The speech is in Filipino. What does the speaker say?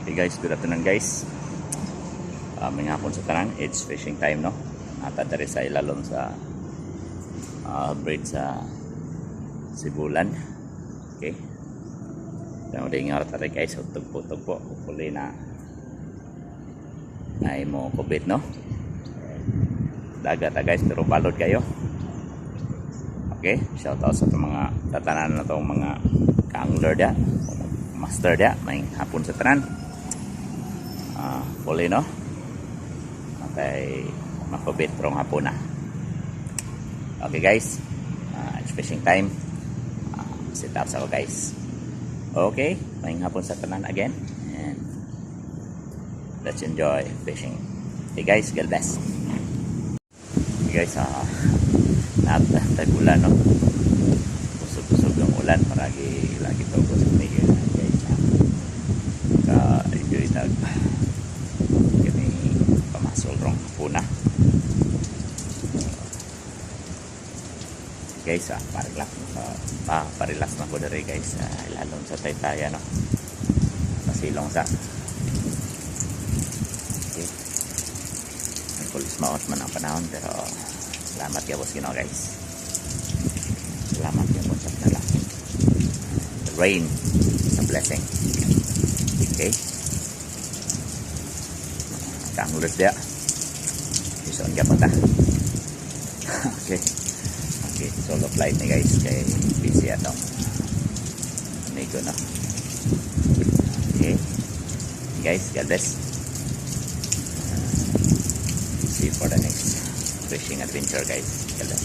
Hey guys, good afternoon guys. May hapon sa tanan, it's fishing time no. Ata diri sa ilalom sa bridge sa Sibulan. Okay. Tama din nga tari guys, tugpo. Hopefully na mo kubit no. Dagat guys, pero balod kayo. Okay, shout out sa mga tatanan na tong mga ka-angler dia, master dia, may hapon sa tanan. Fully no. Okay, makubit prong hapon na. Okay guys, it's fishing time. Sit up sa guys. Okay, may hapon sa tanan again, and let's enjoy fishing. Okay guys, God bless. Okay guys, nagtagulan no. Usog-usog ang ulan, lagi to ko sa tigil guys. Enjoy tag kini pamasol rong puna. Guys, parilas na ko dere guys, ilalom sa Taytaya no. Pasilong sa. Okay. Ang kulis maot man ang panahon, pero salamat kay boss Ginoo guys. Salamat kay boss sa dala. The rain is a blessing. Okay. Kangulit dia. Ison ka pa ta. Okay. Okay, solo flight ni guys kay busy atong amigo no. Okay. Guys, God bless. See you for the next fishing adventure guys. God bless.